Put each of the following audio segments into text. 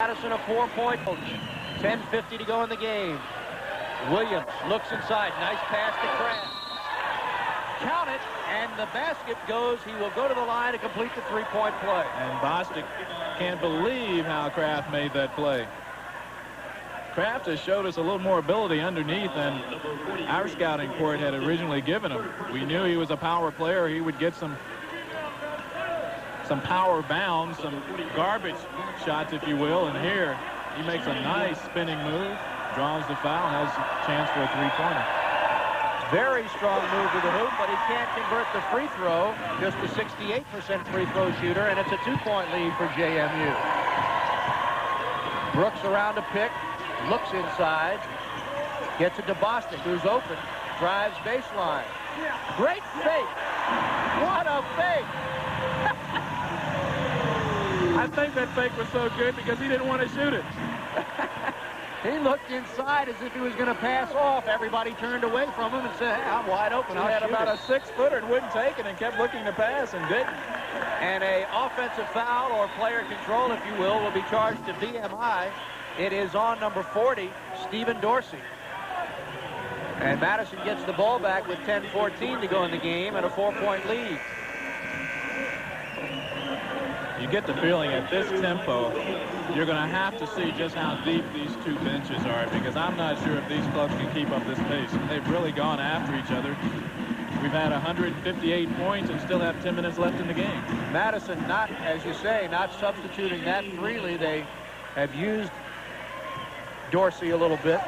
Madison a 4-point. 10:50 to go in the game. Williams looks inside. Nice pass to Kraft. Count it, and the basket goes. He will go to the line to complete the three-point play. And Bostic can't believe how Kraft made that play. Kraft has showed us a little more ability underneath than our scouting report had originally given him. We knew he was a power player. He would get some power bounds, some garbage shots, if you will. And here he makes a nice spinning move, draws the foul, has a chance for a three-pointer. Very strong move to the hoop, but he can't convert the free throw. Just a 68% free throw shooter, and it's a 2-point lead for JMU. Brooks around a pick, looks inside, gets it to Bostic, who's open, drives baseline. Great fake. What a fake. I think that fake was so good because he didn't want to shoot it. He looked inside as if he was going to pass off. Everybody turned away from him and said, hey, I'm wide open. He had about a 6-footer and wouldn't take it and kept looking to pass and didn't. And a offensive foul or player control, if you will be charged to VMI. It is on number 40, Stephen Dorsey. And Madison gets the ball back with 10:14 to go in the game and a 4-point lead. You get the feeling at this tempo, you're going to have to see just how deep these two benches are, because I'm not sure if these clubs can keep up this pace. They've really gone after each other. We've had 158 points and still have 10 minutes left in the game. Madison not, as you say, not substituting that freely. They have used Dorsey a little bit,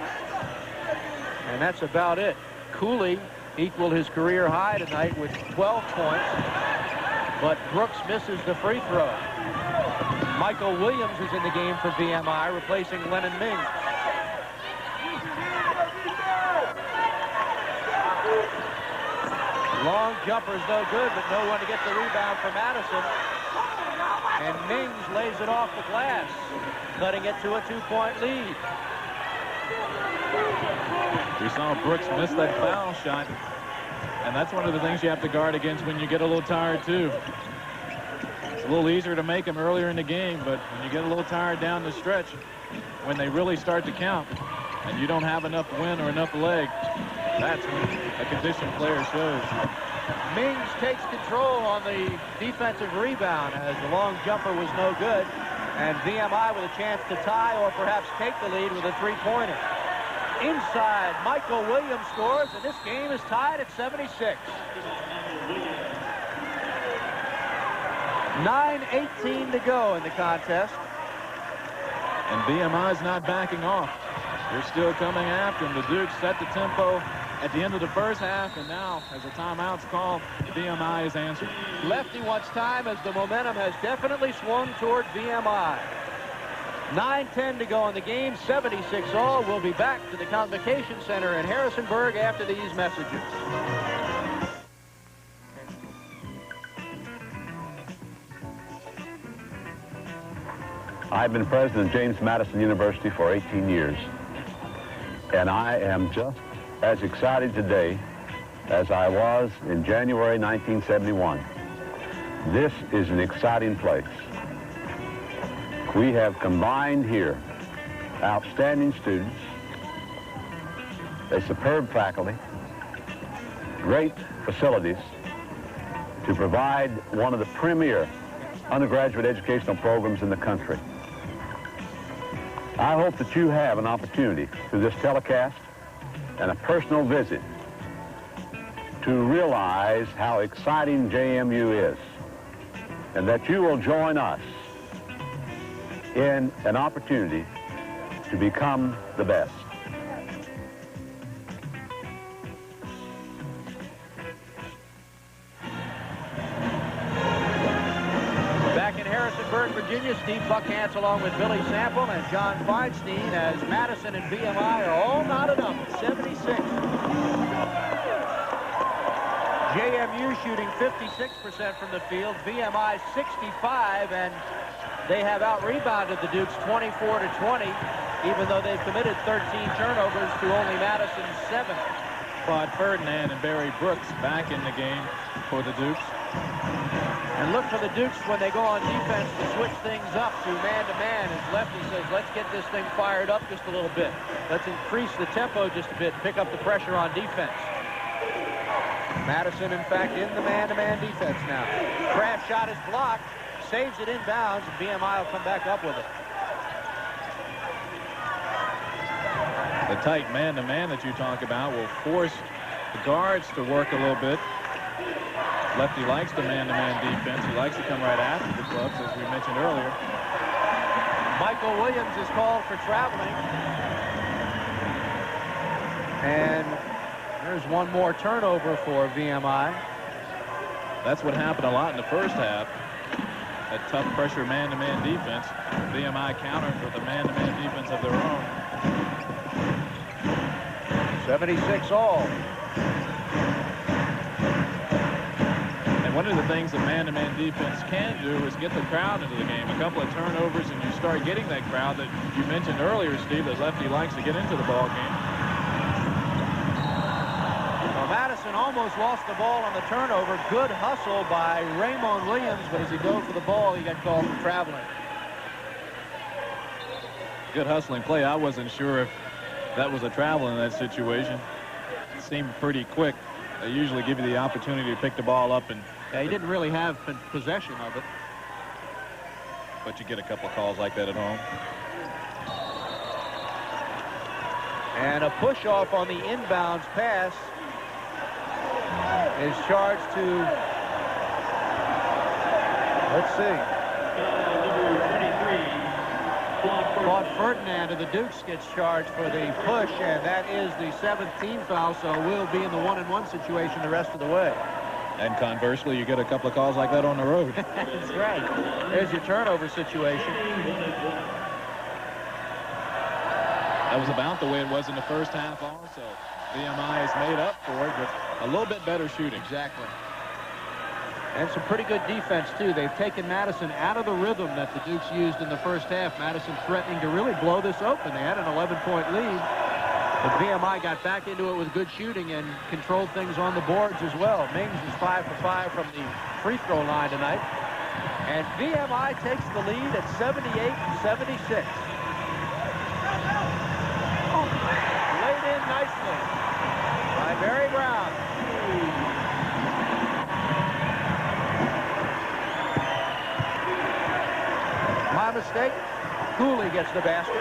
and that's about it. Cooley equaled his career high tonight with 12 points, but Brooks misses the free throw. Michael Williams is in the game for VMI, replacing Lennon Mings. Long jumper's no good, but no one to get the rebound for Madison. And Mings lays it off the glass, cutting it to a 2-point lead. We saw Brooks miss that foul shot, and that's one of the things you have to guard against when you get a little tired, too. It's a little easier to make them earlier in the game, but when you get a little tired down the stretch, when they really start to count, and you don't have enough wind or enough leg, that's when a conditioned player shows. Mings takes control on the defensive rebound as the long jumper was no good, and VMI with a chance to tie or perhaps take the lead with a three-pointer. Inside, Michael Williams scores, and this game is tied at 76. 9:18 to go in the contest. And VMI's not backing off. They're still coming after him. The Dukes set the tempo at the end of the first half, and now, as a timeout's called, VMI is answering. Lefty wants time as the momentum has definitely swung toward VMI. 9:10 to go in the game, 76 all. We'll be back to the Convocation Center in Harrisonburg after these messages. I've been president of James Madison University for 18 years, and I am just as excited today as I was in January 1971. This is an exciting place. We have combined here outstanding students, a superb faculty, great facilities to provide one of the premier undergraduate educational programs in the country. I hope that you have an opportunity through this telecast and a personal visit to realize how exciting JMU is, and that you will join us in an opportunity to become the best. Back in Harrisonburg, Virginia, Steve Buckhantz along with Billy Sample and John Feinstein as Madison and VMI are all knotted up at 76. JMU shooting 56% from the field, VMI 65, and they have out-rebounded the Dukes 24-20, even though they've committed 13 turnovers to only Madison's 7. Claude Ferdinand and Barry Brooks back in the game for the Dukes. And look for the Dukes when they go on defense to switch things up to man-to-man. As Lefty says, let's get this thing fired up just a little bit. Let's increase the tempo just a bit, pick up the pressure on defense. Madison, in fact, in the man-to-man defense now. Kraft shot is blocked, saves it inbounds, and VMI will come back up with it. The tight man-to-man that you talk about will force the guards to work a little bit. Lefty likes the man-to-man defense. He likes to come right after the clubs, as we mentioned earlier. Michael Williams is called for traveling. And there's one more turnover for VMI. That's what happened a lot in the first half. That tough pressure man-to-man defense. VMI countered with a man-to-man defense of their own. 76 all. And one of the things that man-to-man defense can do is get the crowd into the game. A couple of turnovers and you start getting that crowd that you mentioned earlier, Steve, that Lefty likes to get into the ball game. Well, Madison almost lost the ball on the turnover. Good hustle by Raymond Williams, but as he goes for the ball, he got called for traveling. Good hustling play. I wasn't sure if that was a travel in that situation. It seemed pretty quick. They usually give you the opportunity to pick the ball up, and he didn't really have possession of it. But you get a couple of calls like that at home. And a push off on the inbounds pass is charged to, let's see, Claude Ferdinand of the Dukes gets charged for the push, and that is the 7th team foul, so we'll be in the 1-and-1 situation the rest of the way. And conversely, you get a couple of calls like that on the road. That's right. There's your turnover situation. That was about the way it was in the first half also. VMI has made up for it with a little bit better shooting. Exactly. And some pretty good defense, too. They've taken Madison out of the rhythm that the Dukes used in the first half. Madison threatening to really blow this open. They had an 11-point lead. But VMI got back into it with good shooting and controlled things on the boards as well. Mings is 5 for 5 from the free throw line tonight. And VMI takes the lead at 78-76. Laid in nicely by Barry Brown. My mistake. Cooley gets the basket.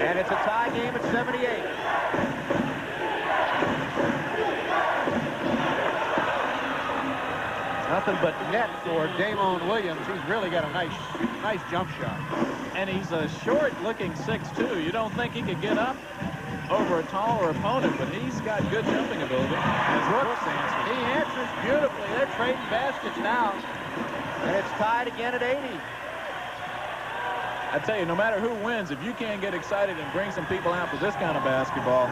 And it's a tie game at 78. Nothing but net for Damon Williams. He's really got a nice jump shot. And he's a short-looking 6'2". You don't think he could get up over a taller opponent, but he's got good jumping ability. As Brooks answers. He answers beautifully. They're trading baskets now. And it's tied again at 80. I tell you, no matter who wins, if you can't get excited and bring some people out for this kind of basketball,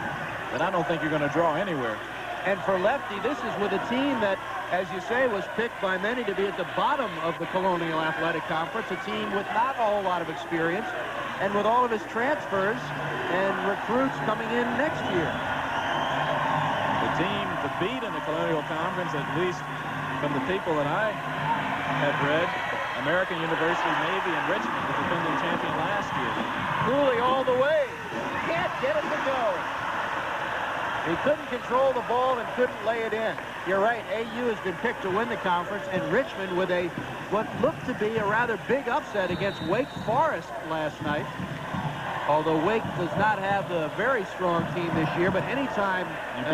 then I don't think you're going to draw anywhere. And for Lefty, this is with a team that, as you say, was picked by many to be at the bottom of the Colonial Athletic Conference, a team with not a whole lot of experience, and with all of his transfers and recruits coming in next year. The team to beat in the Colonial Conference, at least from the people that I have read, American University, Navy, and Richmond, the defending champion last year. Cooley all the way. Can't get it to go. He couldn't control the ball and couldn't lay it in. You're right. AU has been picked to win the conference, and Richmond with what looked to be a rather big upset against Wake Forest last night. Although Wake does not have a very strong team this year, but anytime a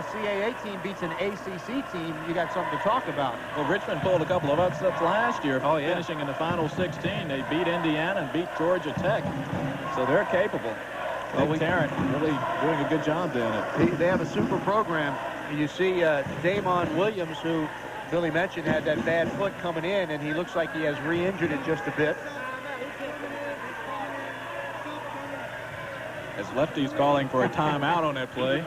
CAA team beats an ACC team, you got something to talk about. Well, Richmond pulled a couple of upsets last year, finishing in the final 16. They beat Indiana and beat Georgia Tech, so they're capable. Well, Tarrant really doing a good job doing it. They have a super program. You see Damon Williams, who Billy mentioned had that bad foot coming in, and he looks like he has re-injured it just a bit. As Lefty's calling for a timeout on that play.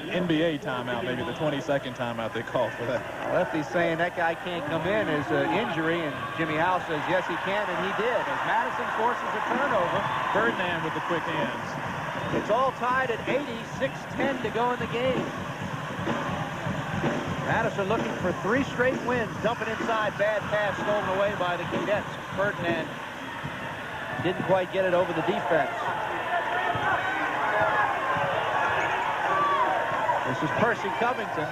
NBA timeout, maybe the 22nd timeout they call for that. Lefty's saying that guy can't come in as an injury, and Jimmy Howe says yes he can, and he did. As Madison forces a turnover. Ferdinand with the quick hands. It's all tied at 80, 6:10 to go in the game. Madison looking for 3 straight wins. Dumping inside. Bad pass stolen away by the Cadets. Ferdinand didn't quite get it over the defense. This is Percy Covington.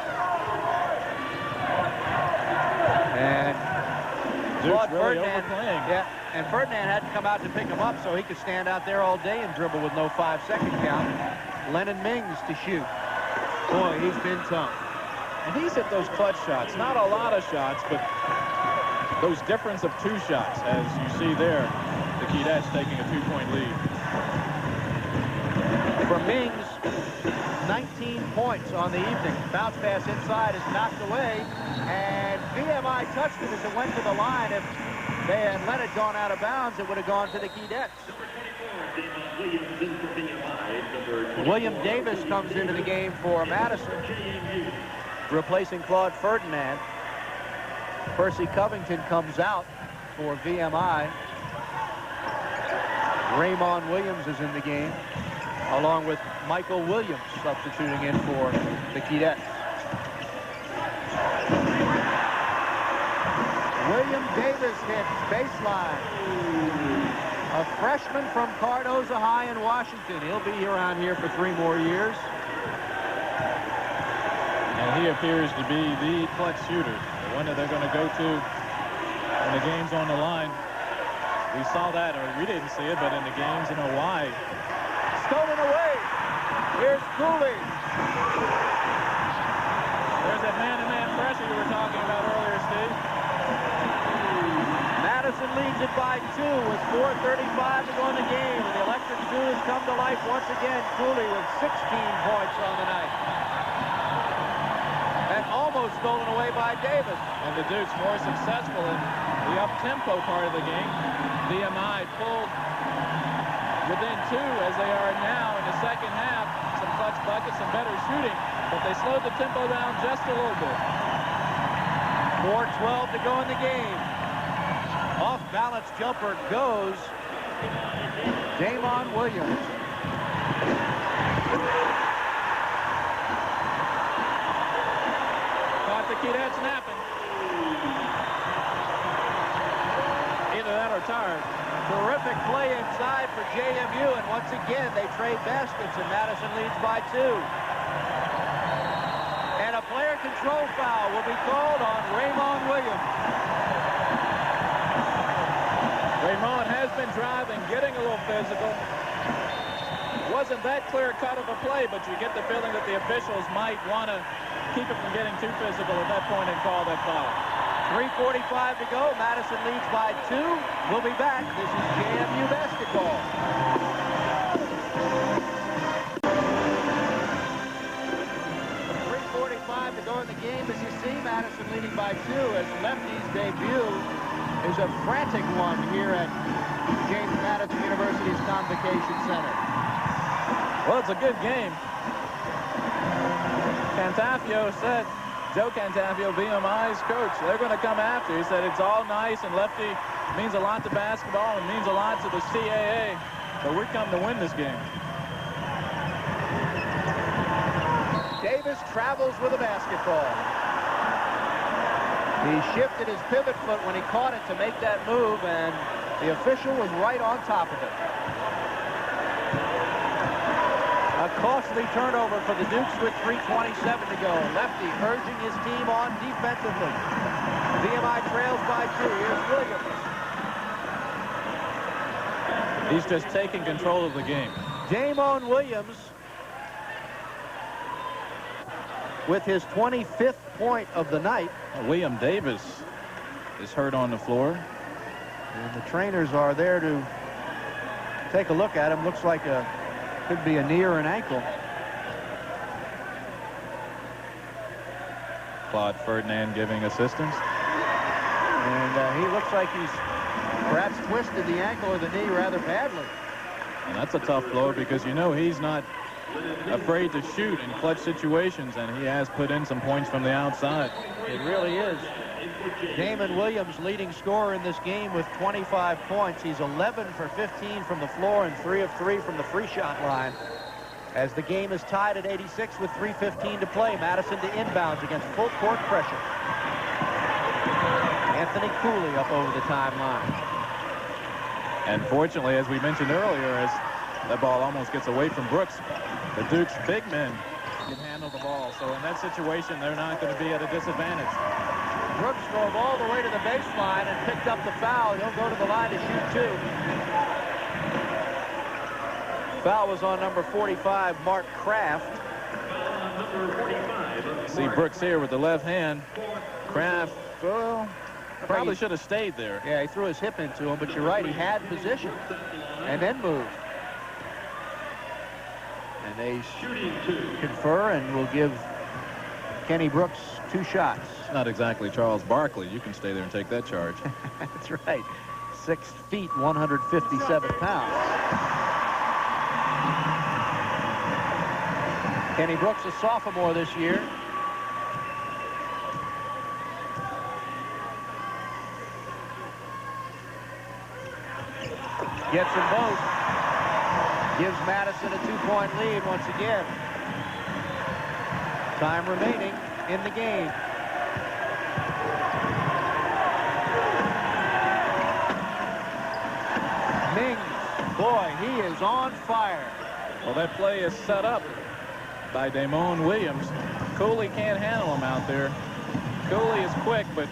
And Duke's really Ferdinand, overplaying. yeah, and Ferdinand had to come out to pick him up so he could stand out there all day and dribble with no 5-second count. Lennon Mings to shoot. Boy, he's been tough. And he's hit those clutch shots. Not a lot of shots, but those difference of 2 shots, as you see there, the Keydets taking a 2-point lead. For Mings, 19 points on the evening. Bounce pass inside is knocked away, and VMI touched it as it went to the line. If they had let it gone out of bounds, it would have gone to the Keydets. William Davis comes into the game for Madison, replacing Claude Ferdinand. Percy Covington comes out for VMI. Raymond Williams is in the game, along with Michael Williams substituting in for the Keydets. William Davis hits baseline. A freshman from Cardozo High in Washington. He'll be around here for 3 more years. And he appears to be the clutch shooter, the one that they're going to go to when the game's on the line. We saw that, or we didn't see it, but in the games in Hawaii. Stolen away. Here's Cooley. There's that man-to-man pressure you were talking about earlier, Steve. Madison leads it by 2 with 4:35 to go in the game. And the Electric Zoo has come to life once again. Cooley with 16 points on the night. And almost stolen away by Davis. And the Dukes more successful in the up-tempo part of the game. VMI pulled within 2 as they are now in the second half. Some clutch buckets, some better shooting, but they slowed the tempo down just a little bit. 4:12 to go in the game. Off-balance jumper goes Damon Williams. Caught the Keydets napping. Either that or tired. Terrific play inside for JMU, and once again they trade baskets, and Madison leads by 2. And a player control foul will be called on Raymond Williams. Raymond has been driving, getting a little physical. Wasn't that clear-cut of a play, but you get the feeling that the officials might want to keep it from getting too physical at that point and call that foul. 3:45 to go. Madison leads by 2. We'll be back. This is JMU basketball. 3:45 to go in the game. As you see, Madison leading by 2 as Lefty's debut is a frantic one here at James Madison University's Convocation Center. Well, it's a good game. Cantafio said, Joe Cantafio, VMI's coach, they're going to come after. He said it's all nice, and Lefty means a lot to basketball and means a lot to the CAA, but we come to win this game. Davis travels with a basketball. He shifted his pivot foot when he caught it to make that move, and the official was right on top of it. A costly turnover for the Dukes with 3:27 to go. Lefty urging his team on defensively. VMI trails by 2. Here's Williams. He's just taking control of the game. Damon Williams with his 25th point of the night. William Davis is hurt on the floor. And the trainers are there to take a look at him. Looks like could be a knee or an ankle. Claude Ferdinand giving assistance. And he looks like he's perhaps twisted the ankle or the knee rather badly. And that's a tough blow because you know he's not afraid to shoot in clutch situations, and he has put in some points from the outside. It really is. Damon Williams, leading scorer in this game with 25 points. He's 11 for 15 from the floor and 3 of 3 from the free shot line. as the game is tied at 86 with 3:15 to play. Madison to inbounds against full court pressure. Anthony Cooley up over the timeline. And fortunately, as we mentioned earlier, as that ball almost gets away from Brooks, the Duke's big men can handle the ball. So in that situation, they're not going to be at a disadvantage. Brooks drove all the way to the baseline and picked up the foul. He'll go to the line to shoot two. Foul was on number 45, Mark Kraft. See Brooks here with the left hand. Kraft, well, probably should have stayed there. Yeah, he threw his hip into him, but you're right, he had position and then moved. And they confer and will give Kenny Brooks 2 shots. Not exactly Charles Barkley. You can stay there and take that charge. That's right. 6 feet, 157 pounds. Kenny Brooks, a sophomore this year. Gets them both. Gives Madison a 2-point lead once again. Time remaining in the game. Mings, boy, he is on fire. Well, that play is set up by Damone Williams. Cooley can't handle him out there. Cooley is quick, but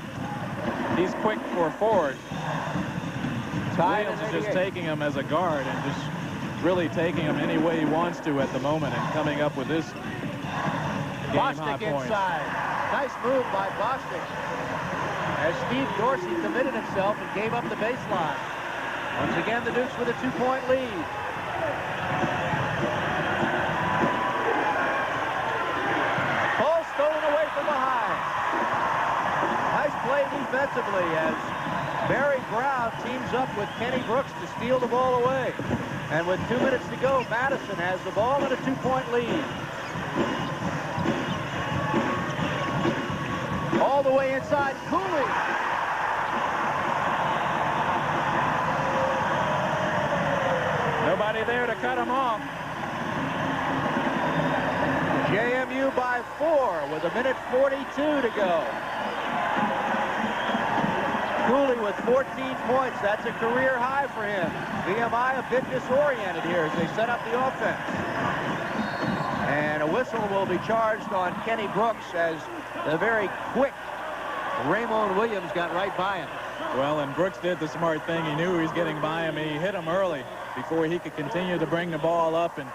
he's quick for a forward. Williams is just taking him as a guard and just really taking him any way he wants to at the moment and coming up with this game-high point. Inside. Nice move by Bostic as Steve Dorsey committed himself and gave up the baseline. Once again, the Dukes with a 2-point lead. Ball stolen away from behind. Nice play defensively as Barry Brown teams up with Kenny Brooks to steal the ball away. And with 2 minutes to go, Madison has the ball and a 2-point lead. All the way inside, Cooley. Nobody there to cut him off. JMU by 4 with 1:42 to go. Cooley with 14 points. That's a career high for him. VMI a bit disoriented here as they set up the offense. And a whistle will be charged on Kenny Brooks as the very quick Raymond Williams got right by him. Well, and Brooks did the smart thing. He knew he was getting by him. He hit him early before he could continue to bring the ball up and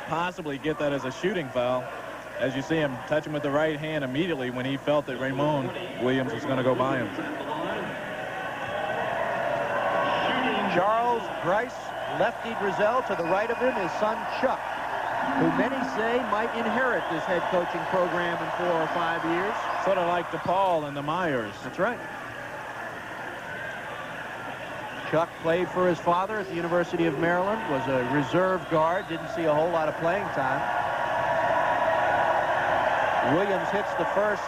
possibly get that as a shooting foul. As you see him touch him with the right hand immediately when he felt that Raymond Williams was going to go by him. Charles Bryce Lefty Driesell. To the right of him, his son Chuck, who many say might inherit this head coaching program in 4 or 5 years. Sort of like DePaul and the Myers. That's right. Chuck played for his father at the University of Maryland, was a reserve guard, didn't see a whole lot of playing time. Williams hits the first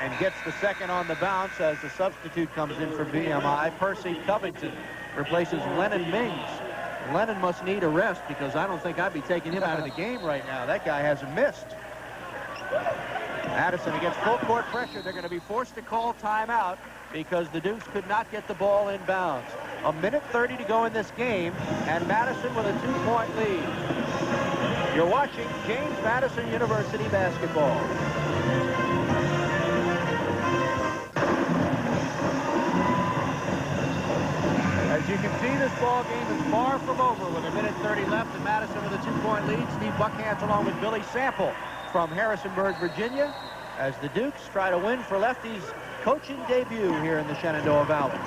and gets the second on the bounce as the substitute comes in for VMI. Percy Covington replaces Lennon Mings. Lennon must need a rest because I don't think I'd be taking him out of the game right now. That guy hasn't missed. Madison against full court pressure. They're going to be forced to call timeout because the Dukes could not get the ball in bounds. 1:30 to go in this game, and Madison with a 2-point lead. You're watching James Madison University basketball. As you can see, this ball game is far from over with 1:30 left, and Madison with a 2-point lead. Steve Buckhantz along with Billy Sample from Harrisonburg, Virginia, as the Dukes try to win for Lefty's coaching debut here in the Shenandoah Valley.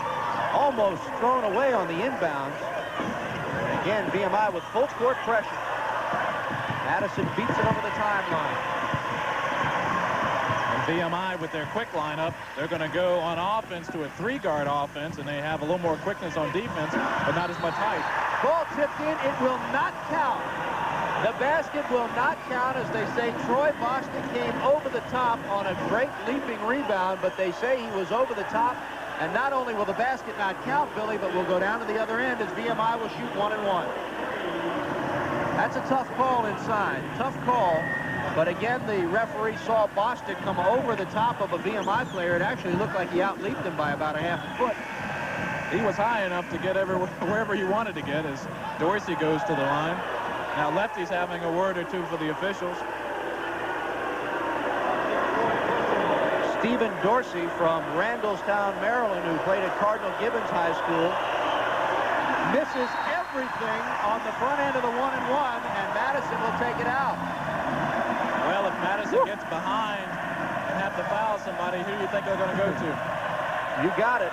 Almost thrown away on the inbounds. And again, VMI with full court pressure. Madison beats it over the timeline. And VMI with their quick lineup, they're going to go on offense to a 3-guard offense, and they have a little more quickness on defense, but not as much height. Ball tipped in. It will not count. The basket will not count, as they say. Troy Bostic came over the top on a great leaping rebound, but they say he was over the top. And not only will the basket not count, Billy, but will go down to the other end as VMI will shoot 1-and-1. That's a tough call inside. Tough call. But again, the referee saw Bostic come over the top of a VMI player. It actually looked like he outleaped him by about a half a foot. He was high enough to get wherever he wanted to get as Dorsey goes to the line. Now Lefty's having a word or two for the officials. Stephen Dorsey from Randallstown, Maryland, who played at Cardinal Gibbons High School, misses everything on the front end of the 1-and-1, and Madison will take it out. Well, if Madison gets behind and have to foul somebody, who do you think they're going to go to? You got it.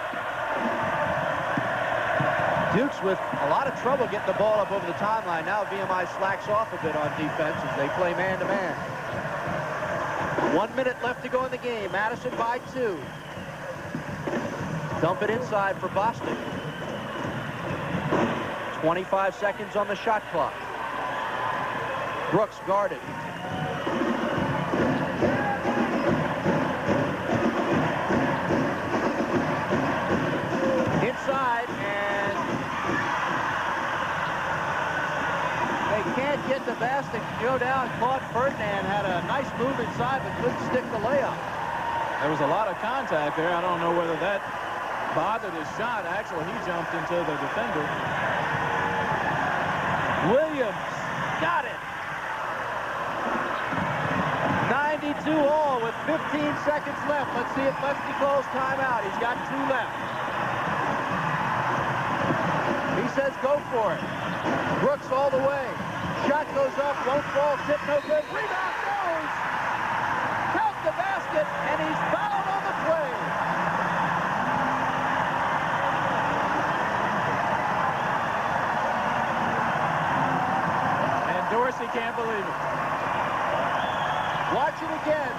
Dukes with a lot of trouble getting the ball up over the timeline. Now VMI slacks off a bit on defense as they play man-to-man. 1 minute left to go in the game. Madison by 2. Dump it inside for Bostic. 25 seconds on the shot clock. Brooks guarded. Inside, and they can't get the basket to go down. Claude Ferdinand had a nice move inside, but couldn't stick the layup. There was a lot of contact there. I don't know whether that bothered his shot. Actually, he jumped into the defender. Williams got it. 92 all with 15 seconds left. Let's see if Lefty calls timeout. He's got 2 left. He says go for it. Brooks all the way. Shot goes up, won't fall, tip no good. Rebound goes. Count the basket, and he's fouled on the play. And Dorsey can't believe it. Watch it again.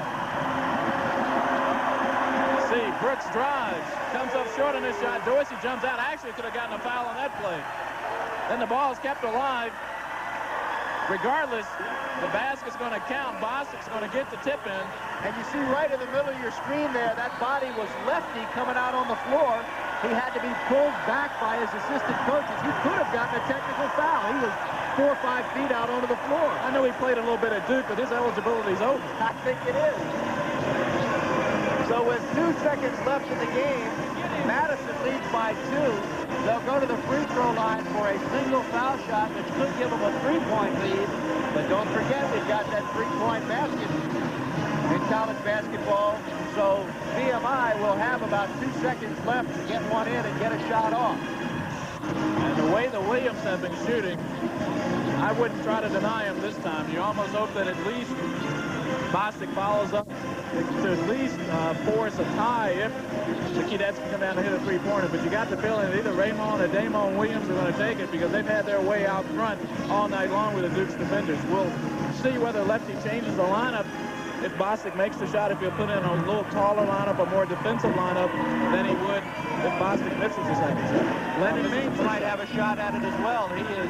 See, Brooks drives, comes up short on this shot. Dorsey jumps out. Actually could have gotten a foul on that play. Then the ball is kept alive. Regardless, the basket's going to count. Bostic's going to get the tip in. And you see right in the middle of your screen there, that body was Lefty coming out on the floor. He had to be pulled back by his assistant coaches. He could have gotten a technical foul. He was 4 or 5 feet out onto the floor. I know he played a little bit at Duke, but his eligibility's over. I think it is. So with 2 seconds left in the game, Madison leads by 2. They'll go to the free throw line for a single foul shot, which could give them a 3-point lead. But don't forget, we've got that 3-point basket in college basketball. So VMI will have about 2 seconds left to get one in and get a shot off. And the way the Williams have been shooting, I wouldn't try to deny him this time. You almost hope that at least Bostic follows up to at least force a tie if the Cadets can come down and hit a 3-pointer. But you got the feeling that either Raymond or Damon Williams are going to take it because they've had their way out front all night long with the Duke's defenders. We'll see whether Lefty changes the lineup. If Bostic makes the shot, if he'll put in a little taller lineup, a more defensive lineup than he would if Bostic misses the second shot. Lennon Means might have a shot at it as well. He is.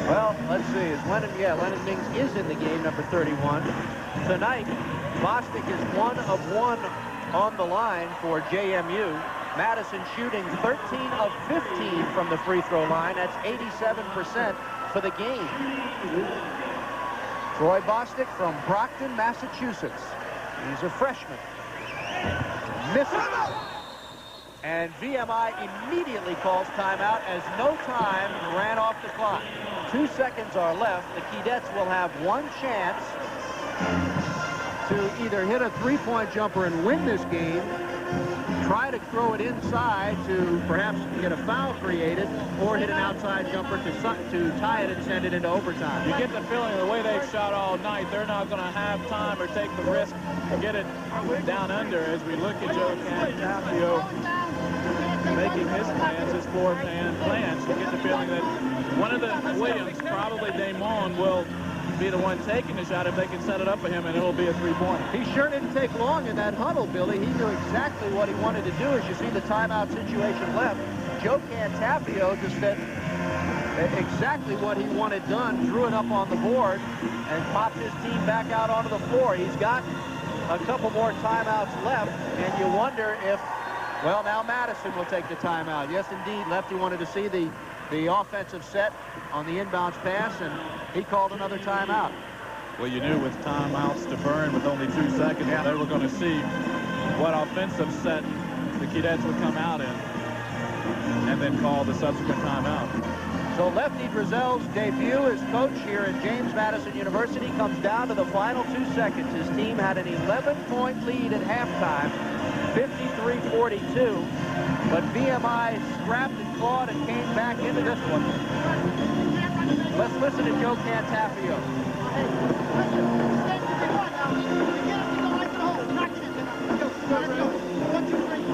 Well, let's see. Lennon Mings is in the game, number 31. Tonight, Bostic is 1 of 1 on the line for JMU. Madison shooting 13 of 15 from the free throw line. That's 87% for the game. Troy Bostic from Brockton, Massachusetts. He's a freshman. Misses. And VMI immediately calls timeout as no time ran off the clock. 2 seconds are left. The Cadets will have one chance to either hit a 3-point jumper and win this game, try to throw it inside to perhaps get a foul created, or hit an outside jumper to tie it and send it into overtime. You get the feeling the way they've shot all night, they're not going to have time or take the risk to get it down under as we look at Joe Cantafio making his plans, his floor-plan plans. You get the feeling that one of the Williams, probably Damon, will be the one taking the shot if they can set it up for him, and it'll be a 3-pointer. He sure didn't take long in that huddle, Billy. He knew exactly what he wanted to do. As you see the timeout situation left, Joe Cantafio just said exactly what he wanted done, drew it up on the board, and popped his team back out onto the floor. He's got a couple more timeouts left, and you wonder if Well, now Madison will take the timeout. Yes, indeed, Lefty wanted to see the offensive set on the inbounds pass, and he called another timeout. Well, you knew with timeouts to burn with only 2 seconds, they were going to see what offensive set the Keydets would come out in and then call the subsequent timeout. So Lefty Driesell's debut as coach here at James Madison University comes down to the final 2 seconds. His team had an 11-point lead at halftime, 53-42. But VMI scrapped and clawed and came back into this one. Let's listen to Joe Cantafio.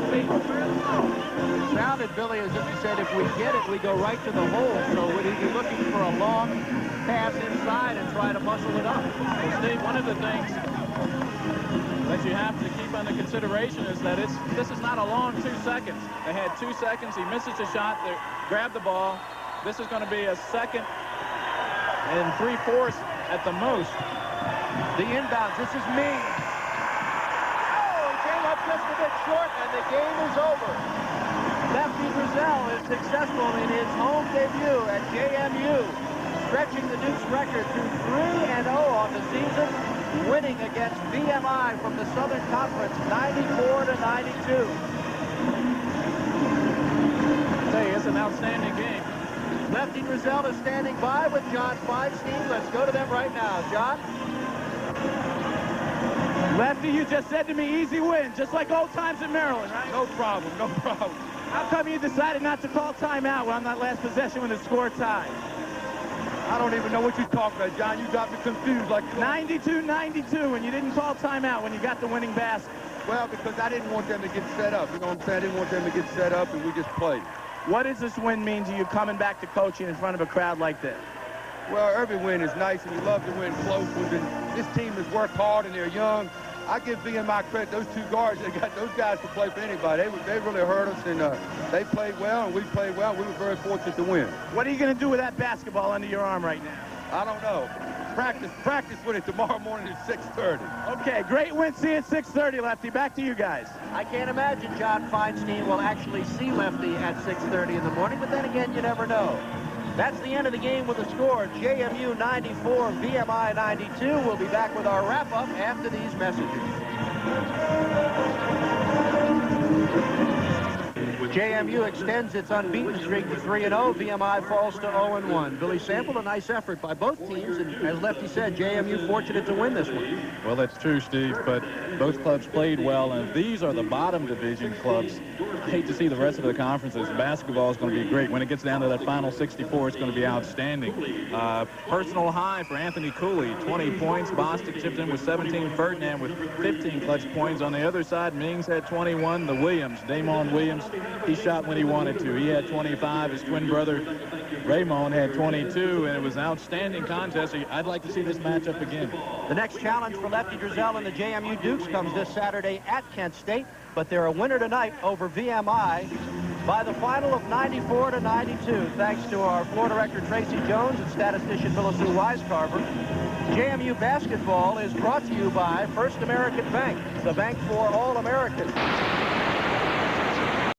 It sounded, Billy, as if he said, if we get it, we go right to the hole. So would he be looking for a long pass inside and try to muscle it up? Well, Steve, one of the things that you have to keep under consideration is that this is not a long 2 seconds. They had 2 seconds. He misses a shot. They grab the ball. This is going to be a second and 3/4 at the most. The inbounds. This is me. Just a bit short, and the game is over. Lefty Driesell is successful in his home debut at JMU, stretching the Duke's record to 3-0 on the season, winning against VMI from the Southern Conference 94-92. Hey, it's an outstanding game. Lefty Driesell is standing by with John Feinstein. Let's go to them right now. John? Lefty, you just said to me, easy win, just like old times in Maryland, right? No problem, no problem. How come you decided not to call timeout on that last possession when the score tied? I don't even know what you're talking about, John. You got me confused like 92-92, and you didn't call timeout when you got the winning basket. Well, because I didn't want them to get set up. You know what I'm saying? I didn't want them to get set up, and we just played. What does this win mean to you coming back to coaching in front of a crowd like this? Well, every win is nice, and you love to win close. This team has worked hard, and they're young. I give VMI credit. Those 2 guards, those guys could play for anybody. They really hurt us, and they played well, and we played well. We were very fortunate to win. What are you going to do with that basketball under your arm right now? I don't know. Practice with it tomorrow morning at 6:30. Okay, great win. See you at 6:30, Lefty. Back to you guys. I can't imagine John Feinstein will actually see Lefty at 6:30 in the morning, but then again, you never know. That's the end of the game with the score. JMU 94, VMI 92. We'll be back with our wrap-up after these messages. JMU extends its unbeaten streak to 3-0. VMI falls to 0-1. Billy Sample, a nice effort by both teams, and as Lefty said, JMU fortunate to win this one. Well, that's true, Steve, but both clubs played well, and these are the bottom division clubs. I hate to see the rest of the conferences. Basketball is going to be great. When it gets down to that final 64, it's going to be outstanding. Personal high for Anthony Cooley, 20 points. Bostic chipped in with 17. Ferdinand with 15 clutch points. On the other side, Mings had 21. The Williams, Damon Williams, he shot when he wanted to. He had 25. His twin brother, Raymond, had 22, and it was an outstanding contest. I'd like to see this matchup again. The next challenge for Lefty Driesell and the JMU Dukes comes this Saturday at Kent State, but they're a winner tonight over VMI by the final of 94-92. Thanks to our floor director, Tracy Jones, and statistician, Phyllis Sue Wisecarver. JMU basketball is brought to you by First American Bank, the bank for all Americans.